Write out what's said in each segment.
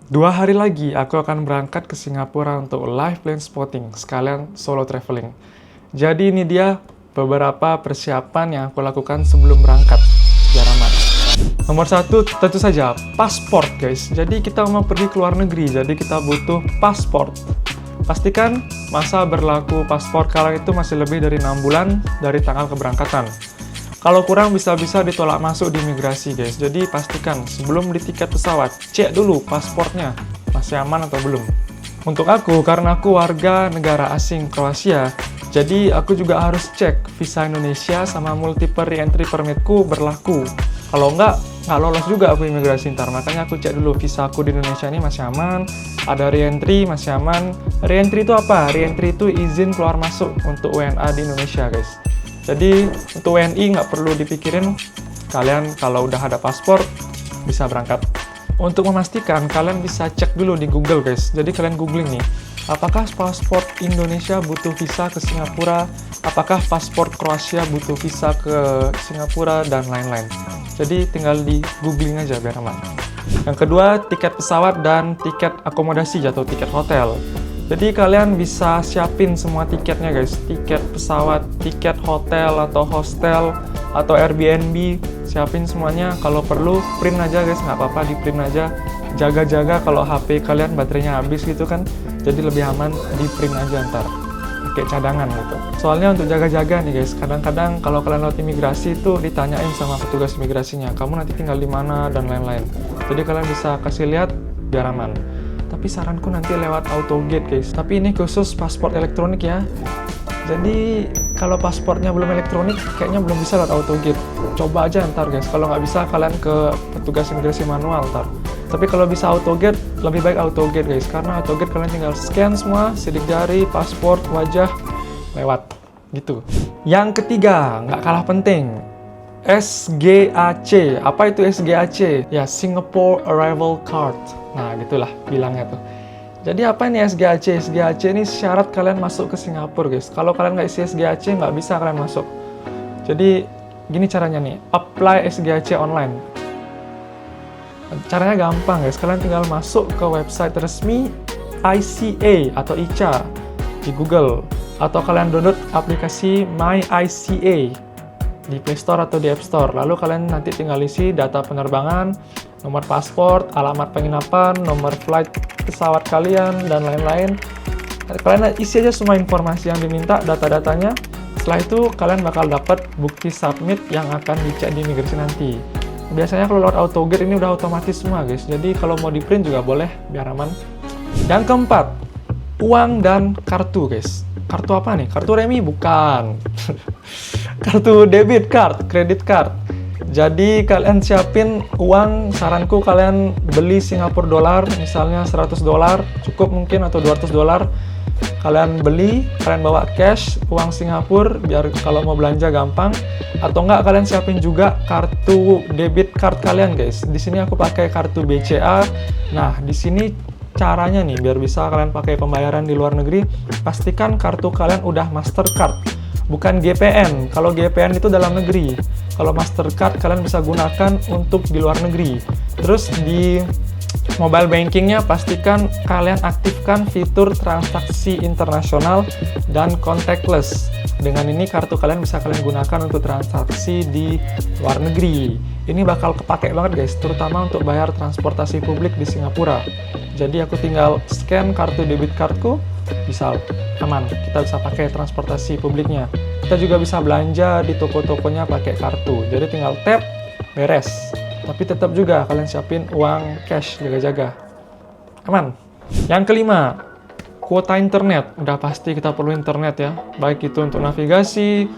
2 hari lagi aku akan berangkat ke Singapura untuk live plane spotting, sekalian solo traveling. Jadi ini dia beberapa persiapan yang aku lakukan sebelum berangkat, biar aman. Nomor 1, tentu saja pasport guys. Jadi kita mau pergi ke luar negeri, jadi kita butuh pasport. Pastikan masa berlaku paspor kalian itu masih lebih dari 6 bulan dari tanggal keberangkatan. Kalau kurang bisa-bisa ditolak masuk di imigrasi guys. Jadi pastikan sebelum beli tiket pesawat, cek dulu pasportnya masih aman atau belum. Untuk aku, karena aku warga negara asing Kroasia, jadi aku juga harus cek visa Indonesia sama multiple re-entry permitku berlaku. Kalau nggak lolos juga aku imigrasi ntar. Makanya aku cek dulu visa aku di Indonesia ini masih aman, ada re-entry masih aman. Re-entry itu apa? Re-entry itu izin keluar masuk untuk WNA di Indonesia guys. Jadi untuk WNI nggak perlu dipikirin, kalian kalau udah ada paspor bisa berangkat. Untuk memastikan, kalian bisa cek dulu di Google guys. Jadi kalian googling nih, apakah paspor Indonesia butuh visa ke Singapura, apakah paspor Kroasia butuh visa ke Singapura, dan lain-lain. Jadi tinggal di googling aja biar aman. Yang kedua, tiket pesawat dan tiket akomodasi atau tiket hotel. Jadi kalian bisa siapin semua tiketnya guys, tiket pesawat, tiket hotel atau hostel atau Airbnb, siapin semuanya. Kalau perlu print aja guys, nggak apa-apa di print aja. Jaga-jaga kalau HP kalian baterainya habis gitu kan, jadi lebih aman di print aja ntar, pakai cadangan gitu. Soalnya untuk jaga-jaga nih guys, kadang-kadang kalau kalian lewat imigrasi itu ditanyain sama petugas imigrasinya, kamu nanti tinggal di mana dan lain-lain. Jadi kalian bisa kasih lihat biar aman. Tapi saranku nanti lewat AutoGate guys. Tapi ini khusus paspor elektronik ya. Jadi kalau paspornya belum elektronik, kayaknya belum bisa lewat AutoGate. Coba aja ntar guys. Kalau nggak bisa, kalian ke petugas imigrasi manual ntar. Tapi kalau bisa AutoGate, lebih baik AutoGate guys. Karena AutoGate kalian tinggal scan semua, sidik jari, paspor, wajah, lewat. Gitu. Yang ketiga, nggak kalah penting. SGAC. Apa itu SGAC? Ya, Singapore Arrival Card. Nah, gitulah bilangnya tuh. Jadi apa ini SGAC? SGAC ini syarat kalian masuk ke Singapura guys. Kalau kalian nggak isi SGAC, nggak bisa kalian masuk. Jadi, gini caranya nih. Apply SGAC online. Caranya gampang guys. Kalian tinggal masuk ke website resmi ICA atau ICA di Google. Atau kalian download aplikasi My ICA di Play Store atau di App Store. Lalu kalian nanti tinggal isi data penerbangan, nomor paspor, alamat penginapan, nomor flight pesawat kalian, dan lain-lain. Kalian isi aja semua informasi yang diminta, data-datanya. Setelah itu, kalian bakal dapat bukti submit yang akan dicek di imigrasi nanti. Biasanya kalau lewat AutoGate ini udah otomatis semua guys. Jadi kalau mau di print juga boleh, biar aman. Yang keempat, uang dan kartu guys. Kartu apa nih? Kartu remi? Bukan. Kartu debit card, credit card. Jadi kalian siapin uang, saranku kalian beli Singapura dolar, misalnya 100 dolar, cukup mungkin, atau 200 dolar. Kalian beli, kalian bawa cash, uang Singapura, biar kalau mau belanja gampang. Atau enggak, kalian siapin juga kartu debit card kalian guys. Di sini aku pakai kartu BCA. Nah, di sini caranya nih, biar bisa kalian pakai pembayaran di luar negeri, pastikan kartu kalian udah Mastercard, bukan GPN. Kalau GPN itu dalam negeri. Kalau Mastercard kalian bisa gunakan untuk di luar negeri. Terus di mobile bankingnya pastikan kalian aktifkan fitur transaksi internasional dan contactless. Dengan ini kartu kalian bisa kalian gunakan untuk transaksi di luar negeri. Ini bakal kepake banget guys, terutama untuk bayar transportasi publik di Singapura. Jadi aku tinggal scan kartu debit cardku, bisa aman. Kita bisa pakai transportasi publiknya. Kita juga bisa belanja di toko-tokonya pakai kartu. Jadi tinggal tap, beres. Tapi tetap juga kalian siapin uang cash, jaga-jaga. Aman. Yang kelima, kuota internet. Udah pasti kita perlu internet ya. Baik itu untuk navigasi,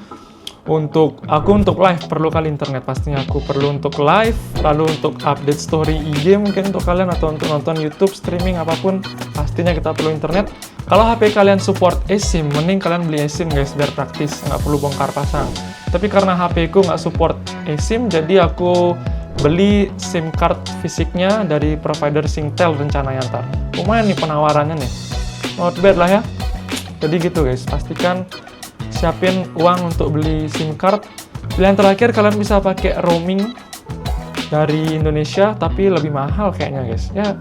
untuk live perlu kali internet. Pastinya aku perlu untuk live, lalu untuk update story IG mungkin untuk kalian, atau untuk nonton YouTube, streaming, apapun. Pastinya kita perlu internet. Kalau HP kalian support eSIM, mending kalian beli eSIM guys, biar praktis, nggak perlu bongkar pasang. Tapi karena HP ku nggak support eSIM, jadi aku beli SIM card fisiknya dari provider Singtel rencananya ntar. Lumayan nih penawarannya nih, not bad lah ya. Jadi gitu guys, pastikan siapin uang untuk beli SIM card. Pilihan terakhir, kalian bisa pakai roaming dari Indonesia, tapi lebih mahal kayaknya guys. Ya,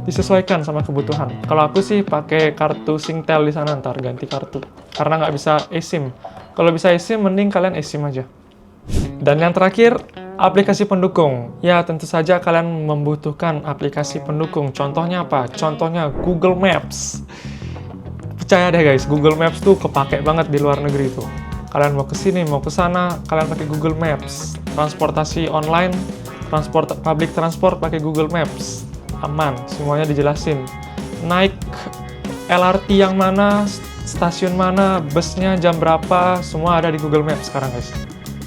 disesuaikan sama kebutuhan. Kalau aku sih pakai kartu Singtel di sana, ntar ganti kartu. Karena nggak bisa eSIM. Kalau bisa eSIM, mending kalian eSIM aja. Dan yang terakhir, aplikasi pendukung. Ya, tentu saja kalian membutuhkan aplikasi pendukung. Contohnya apa? Contohnya Google Maps. Percaya deh guys, Google Maps tuh kepake banget di luar negeri tuh. Kalian mau ke sini, mau ke sana, kalian pakai Google Maps. Transportasi online, public transport pakai Google Maps. Aman, semuanya dijelasin. Naik LRT yang mana, stasiun mana, busnya jam berapa, semua ada di Google Maps sekarang guys.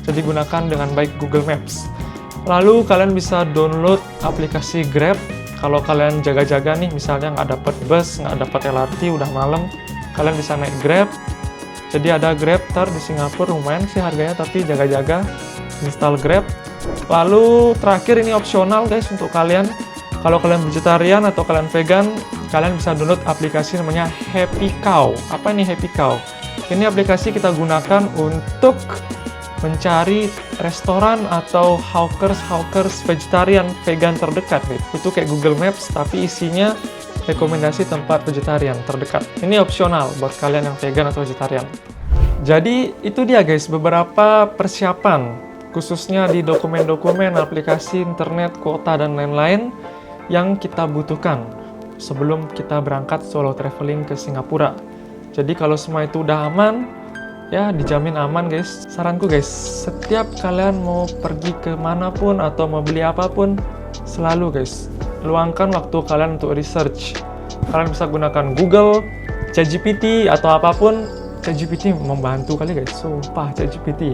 Jadi gunakan dengan baik Google Maps. Lalu kalian bisa download aplikasi Grab. Kalau kalian jaga-jaga nih, misalnya nggak dapat bus, nggak dapat LRT, udah malam, kalian bisa naik Grab. Jadi ada Grab di Singapura, lumayan sih harganya, tapi jaga-jaga install Grab. Lalu terakhir ini opsional guys untuk kalian. Kalau kalian vegetarian atau kalian vegan, kalian bisa download aplikasi namanya Happy Cow. Apa ini Happy Cow? Ini aplikasi kita gunakan untuk mencari restoran atau hawkers vegetarian vegan terdekat gitu. Itu kayak Google Maps tapi isinya rekomendasi tempat vegetarian terdekat. Ini opsional buat kalian yang vegan atau vegetarian. Jadi itu dia guys beberapa persiapan khususnya di dokumen-dokumen, aplikasi, internet, kuota dan lain-lain yang kita butuhkan sebelum kita berangkat solo traveling ke Singapura. Jadi kalau semua itu udah aman, ya dijamin aman guys. Saranku guys, setiap kalian mau pergi ke manapun atau mau beli apapun, selalu guys luangkan waktu kalian untuk research. Kalian bisa gunakan Google, ChatGPT atau apapun. ChatGPT membantu kali guys, sumpah ChatGPT.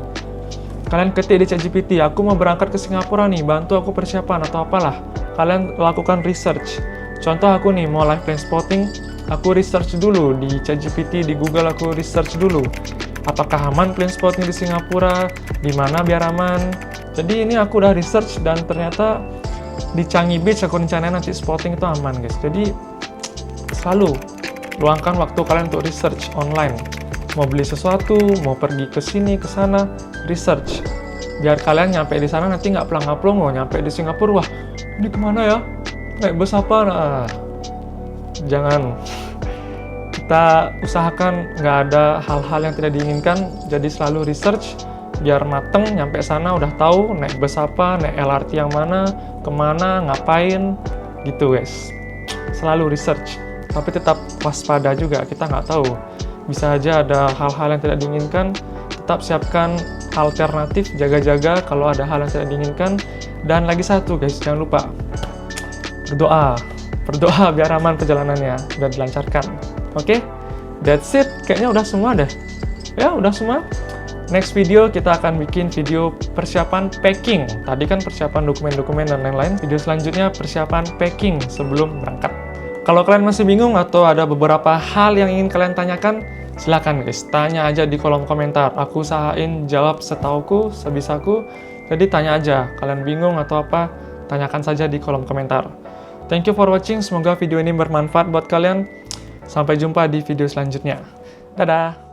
Kalian ketik di ChatGPT, aku mau berangkat ke Singapura nih, bantu aku persiapan atau apalah. Kalian lakukan research. Contoh aku nih mau live plane spotting, aku research dulu di ChatGPT, di Google aku research dulu. Apakah aman plane spotting di Singapura? Di mana biar aman? Jadi ini aku udah research dan ternyata di Changi Beach aku rencanain nanti spotting itu aman guys. Jadi selalu luangkan waktu kalian untuk research online. Mau beli sesuatu, mau pergi ke sini, ke sana, research. Biar kalian nyampe di sana nanti nggak pelang-pelongo, nyampe di Singapura, wah ini kemana ya? Naik bus apa? Nah, jangan. Kita usahakan nggak ada hal-hal yang tidak diinginkan, jadi selalu research biar mateng, nyampe sana udah tahu naik bus apa, naik LRT yang mana, kemana, ngapain, gitu guys. Selalu research, tapi tetap waspada juga, kita nggak tahu. Bisa aja ada hal-hal yang tidak diinginkan, tetap siapkan alternatif, jaga-jaga kalau ada hal yang tidak diinginkan. Dan lagi satu guys, jangan lupa berdoa biar aman perjalanannya, biar dilancarkan. Oke, that's it. Kayaknya udah semua deh. Ya, udah semua. Next video kita akan bikin video persiapan packing. Tadi kan persiapan dokumen-dokumen dan lain-lain. Video selanjutnya persiapan packing sebelum berangkat. Kalau kalian masih bingung atau ada beberapa hal yang ingin kalian tanyakan, silakan guys, tanya aja di kolom komentar. Aku usahain jawab setauku, sebisaku. Jadi tanya aja. Kalian bingung atau apa, tanyakan saja di kolom komentar. Thank you for watching. Semoga video ini bermanfaat buat kalian. Sampai jumpa di video selanjutnya. Dadah!